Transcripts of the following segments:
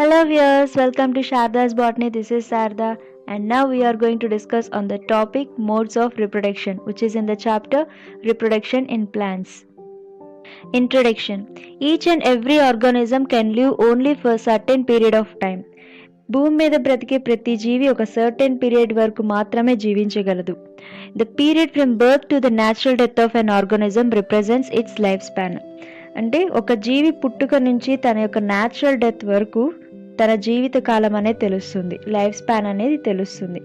Hello viewers, welcome to Sharda's Botany. This is Sarda, and now we are going to discuss on the topic modes of reproduction, which is in the chapter Reproduction in Plants. Introduction. Each and every organism can live only for a certain period of time. భూమి మీద బ్రతికే ప్రతి జీవి ఒక certain period వరకు మాత్రమే జీవించగలదు. The period from birth to the natural death of an organism represents its life span. అంటే ఒక జీవి పుట్టుక నుంచి తన యొక్క న్యాచురల్ డెత్ వరకు తన జీవిత కాలం అనేది తెలుస్తుంది, లైఫ్ స్పాన్ అనేది తెలుస్తుంది.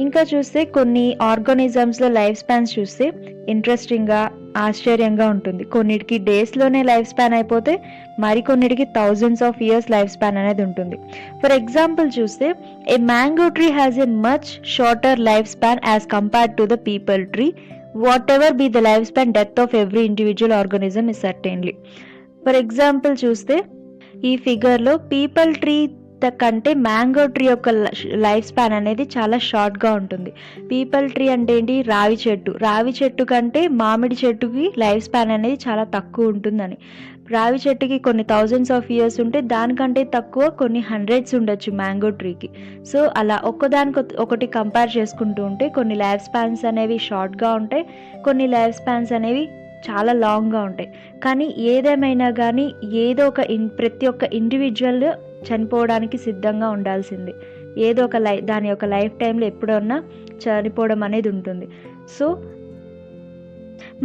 ఇంకా చూస్తే కొన్ని ఆర్గానిజమ్స్లో లైఫ్ స్పాన్స్ చూస్తే ఇంట్రెస్టింగ్గా ఆశ్చర్యంగా ఉంటుంది. కొన్నిటికి డేస్లోనే లైఫ్ స్పాన్ అయిపోతే మరికొన్నిటికి thousands of years life span అనేది ఉంటుంది. ఫర్ ఎగ్జాంపుల్ చూస్తే a mango tree has a much shorter life span as compared to the peepal tree. Whatever be the life span, death of every individual organism is certainly. For example చూస్తే ఈ ఫిగర్లో peepal tree కంటే mango tree యొక్క life span అనేది చాలా షార్ట్గా ఉంటుంది. People tree అంటే ఏంటి? రావి చెట్టు. రావి చెట్టు కంటే మామిడి చెట్టుకి లైఫ్ స్పాన్ అనేది చాలా తక్కువ ఉంటుందని. రావి చెట్టుకి కొన్ని థౌజండ్స్ ఆఫ్ ఇయర్స్ ఉంటే దానికంటే తక్కువ కొన్ని హండ్రెడ్స్ ఉండొచ్చు మ్యాంగో ట్రీకి. సో అలా ఒక్కదానికి ఒకటి కంపేర్ చేసుకుంటూ ఉంటే కొన్ని లైఫ్ స్పాన్స్ అనేవి షార్ట్గా ఉంటాయి, కొన్ని లైఫ్ స్పాన్స్ అనేవి చాలా లాంగ్గా ఉంటాయి. కానీ ఏదేమైనా కానీ ఏదో ఒక ప్రతి ఒక్క ఇండివిజువల్ చనిపోవడానికి సిద్ధంగా ఉండాల్సింది. ఏదో ఒక దాని యొక్క లైఫ్ టైంలో ఎప్పుడన్నా చనిపోవడం అనేది ఉంటుంది. సో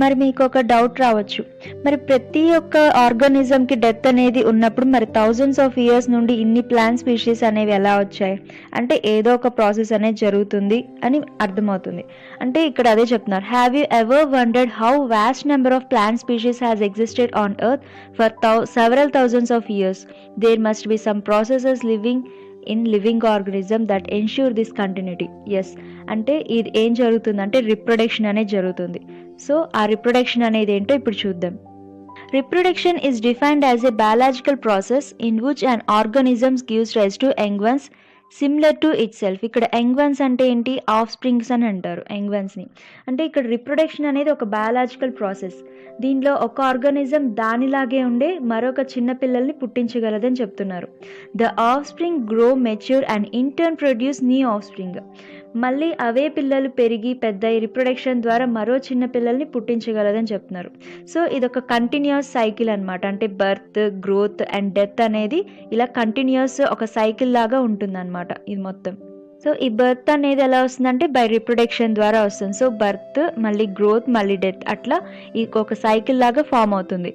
మరి మీకు ఒక డౌట్ రావచ్చు, మరి ప్రతి ఒక్క ఆర్గానిజంకి డెత్ అనేది ఉన్నప్పుడు మరి థౌజండ్స్ ఆఫ్ ఇయర్స్ నుండి ఇన్ని ప్లాంట్ స్పీషీస్ అనేవి ఎలా వచ్చాయి అంటే ఏదో ఒక ప్రాసెస్ అనేది జరుగుతుంది అని అర్థమవుతుంది. అంటే ఇక్కడ అదే చెప్తున్నారు. Have you ever wondered how vast number of plant species has existed on earth for several thousands of years? There must be some processes living in living organism that ensure this continuity. Yes, అంటే ఇది ఏం జరుగుతుందంటే reproduction అనేది జరుగుతుంది. So ఆ reproduction అనేది ఏంటో ఇప్పుడు చూద్దాం. Reproduction is defined as a biological process in which an organisms gives rise to young ones similar to itself. ఇక్కడ యంగ్ వన్స్ అంటే ఏంటి? ఆఫ్ స్ప్రింగ్స్ అని అంటారు యంగ్ వన్స్ని. అంటే ఇక్కడ రిప్రొడక్షన్ అనేది ఒక బయాలజికల్ ప్రాసెస్. దీనిలో ఒక ఆర్గానిజం దానిలాగే ఉండే మరొక చిన్న పిల్లల్ని పుట్టించగలదని చెప్తున్నారు. The of spring grow mature and in turn produce new of spring. మళ్ళీ అవే పిల్లలు పెరిగి పెద్ద రిప్రొడక్షన్ ద్వారా మరో చిన్న పిల్లల్ని పుట్టించగలదని చెప్తున్నారు. సో ఇదొక కంటిన్యూస్ సైకిల్ అనమాట. అంటే బర్త్, గ్రోత్ అండ్ డెత్ అనేది ఇలా కంటిన్యూస్ ఒక సైకిల్ లాగా ఉంటుందన్నమాట ఇది మొత్తం. సో ఈ బర్త్ అనేది ఎలా వస్తుందంటే బై రిప్రొడక్షన్ ద్వారా వస్తుంది. సో బర్త్ మళ్ళీ గ్రోత్ మళ్ళీ డెత్ అట్లా ఒక సైకిల్ లాగా ఫామ్ అవుతుంది.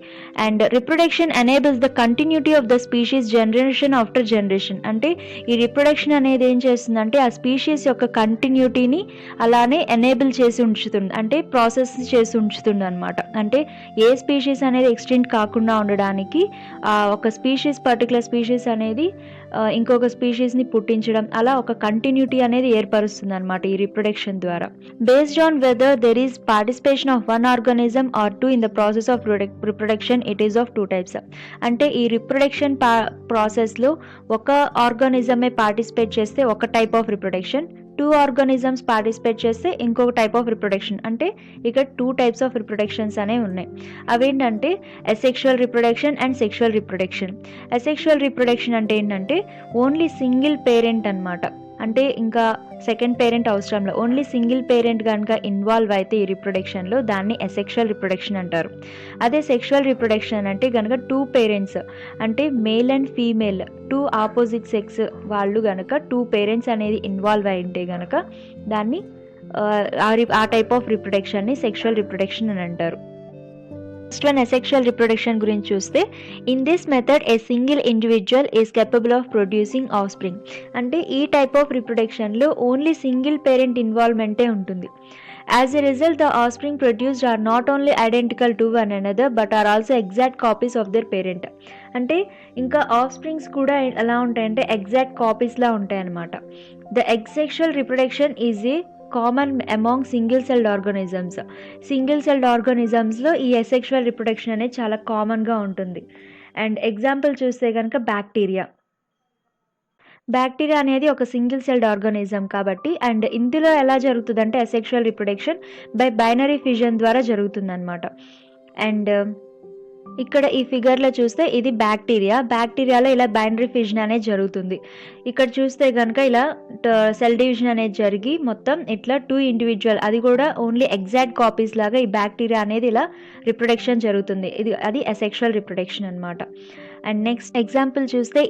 And reproduction enables the continuity of the species generation after generation. అంటే ఈ రిప్రొడక్షన్ అనేది ఏం చేస్తుందంటే ఆ స్పీషీస్ యొక్క కంటిన్యూటీని అలానే ఎనేబుల్ చేసి ఉంచుతుంది, అంటే ప్రాసెస్ చేసి ఉంచుతుంది అనమాట. అంటే ఏ స్పీషీస్ అనేది ఎక్స్టెంట్ కాకుండా ఉండడానికి ఒక స్పీషీస్ పర్టికులర్ స్పీషీస్ అనేది ఇంకొక స్పీషీస్ని పుట్టించడం అలా ఒక కంటిన్యూటీ అనేది ఏర్పరుస్తుంది అనమాట ఈ రిప్రొడక్షన్ ద్వారా. Based on whether there is participation of one organism or two in the process of reproduction, it is of two types. అంటే ఈ రిప్రొడక్షన్ ప్రాసెస్లో ఒక ఆర్గానిజమే పార్టిసిపేట్ చేస్తే ఒక type of reproduction, two organisms participate చేస్తే ఇంకొక టైప్ ఆఫ్ రిప్రొడక్షన్. అంటే ఇక్కడ టూ టైప్స్ ఆఫ్ రిప్రొడక్షన్స్ అనేవి ఉన్నాయి. అవేంటంటే asexual reproduction and sexual reproduction. Asexual reproduction అంటే ఏంటంటే ఓన్లీ సింగిల్ పేరెంట్ అనమాట. అంటే ఇంకా సెకండ్ పేరెంట్ అవసరంలో ఓన్లీ సింగిల్ పేరెంట్ కనుక ఇన్వాల్వ్ అయితే ఈ రిప్రొడక్షన్లో దాన్ని అసెక్షువల్ రిప్రొడక్షన్ అంటారు. అదే సెక్షువల్ రిప్రొడక్షన్ అంటే కనుక టూ పేరెంట్స్ అంటే male and female two opposite sex వాళ్ళు కనుక టూ పేరెంట్స్ అనేది ఇన్వాల్వ్ అయి ఉంటే కనుక దాన్ని ఆ టైప్ ఆఫ్ రిప్రొడక్షన్ని సెక్షువల్ రిప్రొడక్షన్ అని అంటారు. నెక్స్ట్ వన్ అసెక్షువల్ రిప్రొడక్షన్ గురించి చూస్తే in this method a single individual is capable of producing offspring. అంటే ఈ టైప్ ఆఫ్ రిప్రొడక్షన్లో ఓన్లీ సింగిల్ పేరెంట్ ఇన్వాల్వ్మెంటే ఉంటుంది. As a result the offspring produced are not only identical to one another but are also exact copies of their parent. అంటే ఇంకా of springs కూడా ఎలా ఉంటాయంటే ఎగ్జాక్ట్ కాపీస్లా ఉంటాయి అన్నమాట. The asexual reproduction is a common among single celled organisms. Single celled ఆర్గానిజమ్స్లో ఈ అసెక్షువల్ రిప్రొడక్షన్ అనేది చాలా కామన్గా ఉంటుంది. అండ్ ఎగ్జాంపుల్ చూస్తే కనుక బ్యాక్టీరియా అనేది ఒక సింగిల్ సెల్డ్ ఆర్గానిజం కాబట్టి అండ్ ఇందులో ఎలా జరుగుతుందంటే asexual reproduction by binary fission ద్వారా జరుగుతుందన్నమాట. అండ్ ఇక్కడ ఈ ఫిగర్‌లో చూస్తే ఇది బ్యాక్టీరియాలో ఇలా బైనరీ ఫిజన్ అనేది జరుగుతుంది. ఇక్కడ చూస్తే గనుక ఇలా సెల్ డివిజన్ అనేది జరిగి మొత్తం ఇట్లా 2 ఇండివిడ్యువల్, అది కూడా ఓన్లీ ఎగ్జాక్ట్ కాపీస్ లాగా ఈ బ్యాక్టీరియా అనేది ఇలా రిప్రొడక్షన్ జరుగుతుంది. అది అసెక్షువల్ రిప్రొడక్షన్ అనమాట. అండ్ నెక్స్ట్ ఎగ్జాంపుల్ చూస్తే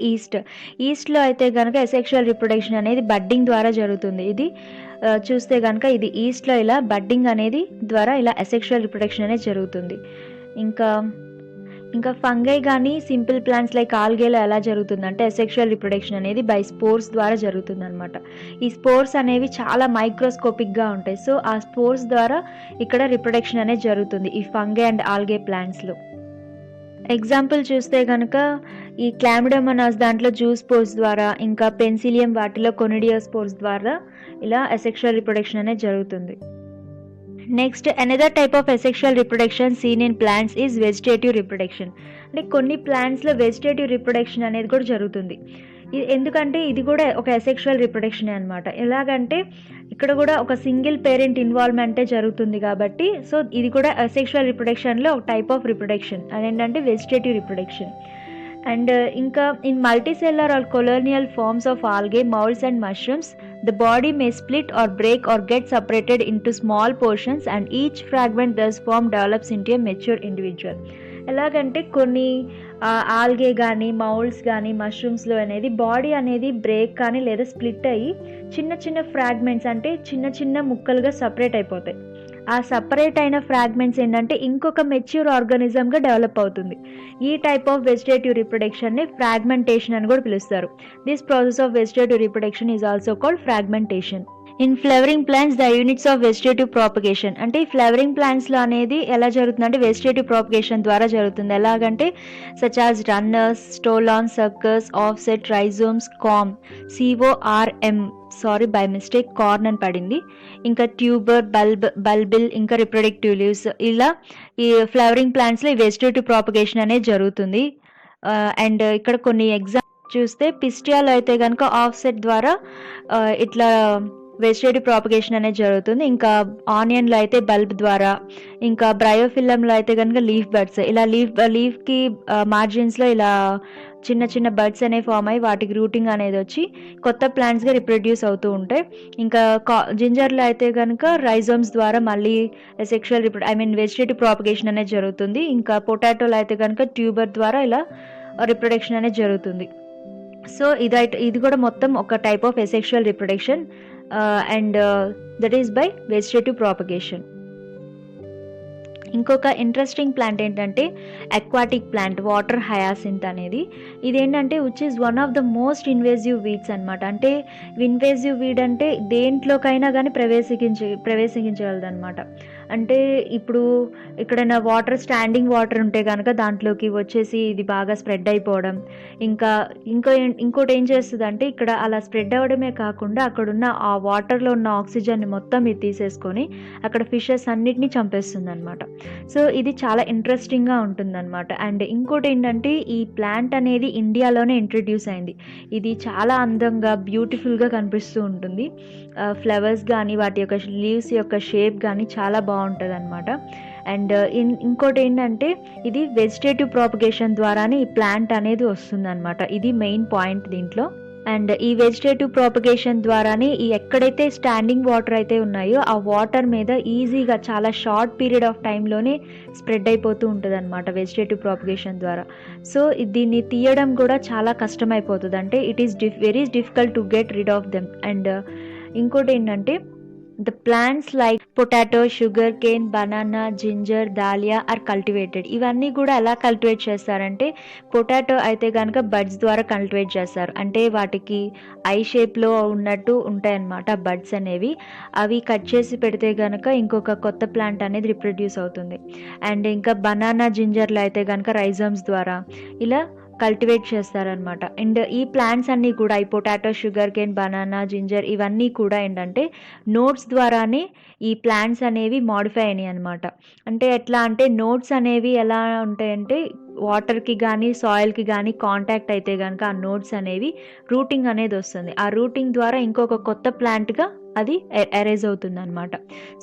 ఈస్ట్‌లో అయితే గనుక అసెక్షువల్ రిప్రొడక్షన్ అనేది బడ్డింగ్ ద్వారా జరుగుతుంది. ఇది చూస్తే గనుక ఇది ఈస్ట్‌లో ఇలా బడ్డింగ్ అనేది ద్వారా ఇలా అసెక్షువల్ రిప్రొడక్షన్ అనేది జరుగుతుంది. ఇంకా ఫంగై కానీ సింపుల్ ప్లాంట్స్ లైక్ ఆల్గేలో ఎలా జరుగుతుందంటే అసెక్షువల్ రిప్రొడక్షన్ అనేది బై స్పోర్స్ ద్వారా జరుగుతుందన్నమాట. ఈ స్పోర్స్ అనేవి చాలా మైక్రోస్కోపిక్గా ఉంటాయి. సో ఆ స్పోర్స్ ద్వారా ఇక్కడ రిప్రొడక్షన్ అనేది జరుగుతుంది ఈ ఫంగై అండ్ ఆల్గే ప్లాంట్స్లో. ఎగ్జాంపుల్ చూస్తే కనుక ఈ క్లామిడోమోనాస్ దాంట్లో జూస్పోర్స్ ద్వారా, ఇంకా పెన్సిలియం వాటిలో కొనిడియోస్పోర్స్ ద్వారా ఇలా అసెక్షువల్ రిప్రొడక్షన్ అనేది జరుగుతుంది. Next another type of asexual reproduction seen in plants is vegetative reproduction. అంటే కొన్ని ప్లాంట్స్లో వెజిటేటివ్ రిప్రొడక్షన్ అనేది కూడా జరుగుతుంది. ఎందుకంటే ఇది కూడా ఒక అసెక్షువల్ రిప్రొడక్షనే అనమాట. ఎలాగంటే ఇక్కడ కూడా ఒక సింగిల్ పేరెంట్ ఇన్వాల్వ్మెంటే జరుగుతుంది కాబట్టి సో ఇది కూడా అసెక్షువల్ రిప్రొడక్షన్లో ఒక టైప్ ఆఫ్ రిప్రొడక్షన్, అదేంటంటే వెజిటేటివ్ రిప్రొడక్షన్. అండ్ ఇంకా in multicellular or colonial forms of algae, moulds and mushrooms, the body may split or break or get separated into small portions and each fragment thus formed develops into a mature individual. ఎలాగంటే కొన్ని algae కానీ moulds కానీ మష్రూమ్స్లో అనేది body అనేది break కానీ లేదా split అయ్యి చిన్న చిన్న ఫ్రాగ్మెంట్స్ అంటే చిన్న చిన్న ముక్కలుగా సపరేట్ అయిపోతాయి. ఆ సపరేట్ అయిన ఫ్రాగ్మెంట్స్ ఏంటంటే ఇంకొక మెచ్యూర్ ఆర్గానిజంగా డెవలప్ అవుతుంది. ఈ టైప్ ఆఫ్ వెజిటేటివ్ రిప్రొడక్షన్ని ఫ్రాగ్మెంటేషన్ అని కూడా పిలుస్తారు. This process of vegetative reproduction is also called fragmentation. In flowering plants the units of vegetative propagation. అంటే ఈ ఫ్లవరింగ్ ప్లాంట్స్లో అనేది ఎలా జరుగుతుందంటే వెజిటేటివ్ ప్రాపగేషన్ ద్వారా జరుగుతుంది. ఎలాగంటే such as runners, stolon, suckers, offset, rhizomes, corm, CORM, sorry by mistake corn అని పడింది, ఇంకా ట్యూబర్, బల్బిల్, ఇంకా రిప్రొడక్టివ్ లీవ్స్, ఇలా ఈ ఫ్లవరింగ్ ప్లాంట్స్లో ఈ వెజిటేటివ్ ప్రాపగేషన్ అనేది జరుగుతుంది. అండ్ ఇక్కడ కొన్ని ఎగ్జాంపుల్ చూస్తే పిస్టియాలో అయితే కనుక ఆఫ్సెట్ ద్వారా ఇట్లా వెజిటేటివ్ ప్రాపగేషన్ అనేది జరుగుతుంది. ఇంకా ఆనియన్లో అయితే బల్బ్ ద్వారా, ఇంకా బ్రయోఫిల్లంలో అయితే కనుక లీఫ్ బర్డ్స్, ఇలా లీఫ్కి మార్జిన్స్లో ఇలా చిన్న చిన్న బర్డ్స్ అనేవి ఫామ్ అయ్యి వాటికి రూటింగ్ అనేది వచ్చి కొత్త ప్లాంట్స్గా రిప్రొడ్యూస్ అవుతూ ఉంటాయి. ఇంకా జింజర్లో అయితే కనుక రైజోమ్స్ ద్వారా మళ్ళీ సెక్షువల్ వెజిటేటివ్ ప్రాపగేషన్ అనేది జరుగుతుంది. ఇంకా పొటాటోలో అయితే కనుక ట్యూబర్ ద్వారా ఇలా రిప్రొడక్షన్ అనేది జరుగుతుంది. సో ఇది కూడా మొత్తం ఒక type of asexual reproduction and that is by vegetative propagation. ఇంకొక ఇంట్రెస్టింగ్ ప్లాంట్ ఏంటంటే అక్వాటిక్ ప్లాంట్, వాటర్ హయాసింత్ అనేది. ఇదేంటంటే which is one of the most invasive weeds అనమాట. అంటే ఇన్వేజివ్ వీడ్ అంటే దేంట్లోకైనా కానీ ప్రవేశించగలదు అనమాట. అంటే ఇప్పుడు ఎక్కడైనా స్టాండింగ్ వాటర్ ఉంటే కనుక దాంట్లోకి వచ్చేసి ఇది బాగా స్ప్రెడ్ అయిపోవడం, ఇంకోటి ఏం చేస్తుంది అంటే ఇక్కడ అలా స్ప్రెడ్ అవ్వడమే కాకుండా అక్కడున్న ఆ వాటర్లో ఉన్న ఆక్సిజన్ని మొత్తం ఇది తీసేసుకొని అక్కడ ఫిషెస్ అన్నిటినీ చంపేస్తుంది అనమాట. సో ఇది చాలా ఇంట్రెస్టింగ్గా ఉంటుందన్నమాట. అండ్ ఇంకోటి ఏంటంటే ఈ ప్లాంట్ అనేది ఇండియాలోనే ఇంట్రడ్యూస్ అయింది. ఇది చాలా అందంగా బ్యూటిఫుల్గా కనిపిస్తూ ఉంటుంది. ఫ్లవర్స్ కానీ వాటి యొక్క లీవ్స్ యొక్క షేప్ కానీ చాలా బాగుంటుంది అనమాట. అండ్ ఇంకోటి ఏంటంటే ఇది వెజిటేటివ్ ప్రాపగేషన్ ద్వారానే ఈ ప్లాంట్ అనేది వస్తుంది అనమాట. ఇది మెయిన్ పాయింట్ దీంట్లో. అండ్ ఈ వెజిటేటివ్ ప్రాపగేషన్ ద్వారానే ఈ ఎక్కడైతే స్టాండింగ్ వాటర్ అయితే ఉన్నాయో ఆ వాటర్ మీద ఈజీగా చాలా షార్ట్ పీరియడ్ ఆఫ్ టైంలోనే స్ప్రెడ్ అయిపోతూ ఉంటుంది అనమాట వెజిటేటివ్ ప్రాపగేషన్ ద్వారా. సో దీన్ని తీయడం కూడా చాలా కష్టమైపోతుంది. అంటే it is very difficult to get rid of them. And ఇంకోటి ఏంటంటే the plants like potato, sugar cane, banana, ginger, dahlia are cultivated. ఇవన్నీ కూడా ఎలా కల్టివేట్ చేస్తారంటే పొటాటో అయితే కనుక బడ్స్ ద్వారా కల్టివేట్ చేస్తారు. అంటే వాటికి ఐ షేప్లో ఉన్నట్టు ఉంటాయి అన్నమాట బడ్స్ అనేవి. అవి కట్ చేసి పెడితే కనుక ఇంకొక కొత్త ప్లాంట్ అనేది రిప్రొడ్యూస్ అవుతుంది. అండ్ ఇంకా బనానా, జింజర్లో అయితే కనుక రైజోమ్స్ ద్వారా ఇలా కల్టివేట్ చేస్తారనమాట. అండ్ ఈ ప్లాంట్స్ అన్నీ కూడా ఈ potato, sugar cane, banana, ginger ఇవన్నీ కూడా ఏంటంటే నోట్స్ ద్వారానే ఈ ప్లాంట్స్ అనేవి మాడిఫై అయినాయి అనమాట. అంటే ఎట్లా అంటే నోట్స్ అనేవి ఎలా ఉంటాయంటే వాటర్కి కానీ సాయిల్కి కానీ కాంటాక్ట్ అయితే కనుక ఆ నోట్స్ అనేవి రూటింగ్ అనేది వస్తుంది. ఆ రూటింగ్ ద్వారా ఇంకొక కొత్త ప్లాంట్గా అది అరైజ్ అవుతుంది అనమాట.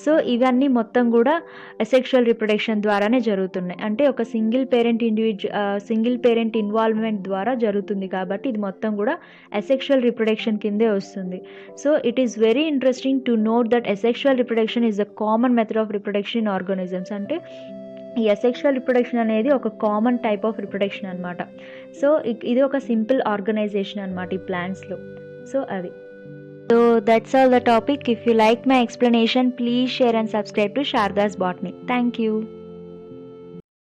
సో ఇవన్నీ మొత్తం కూడా అసెక్షువల్ రిప్రొడక్షన్ ద్వారానే జరుగుతున్నాయి. అంటే ఒక సింగిల్ పేరెంట్ ఇన్వాల్వ్మెంట్ ద్వారా జరుగుతుంది కాబట్టి ఇది మొత్తం కూడా అసెక్షువల్ రిప్రొడక్షన్ కిందే వస్తుంది. So it is very interesting to note that asexual reproduction is a common method of reproduction in organisms. అంటే ఈ అసెక్షువల్ రిప్రొడక్షన్ అనేది ఒక కామన్ టైప్ ఆఫ్ రిప్రొడక్షన్ అనమాట. సో ఇది ఒక సింపుల్ ఆర్గనైజేషన్ అనమాట ఈ ప్లాంట్స్లో. సో అది. So that's all the topic. If you like my explanation, please share and subscribe to Sharda's Botany. Thank you.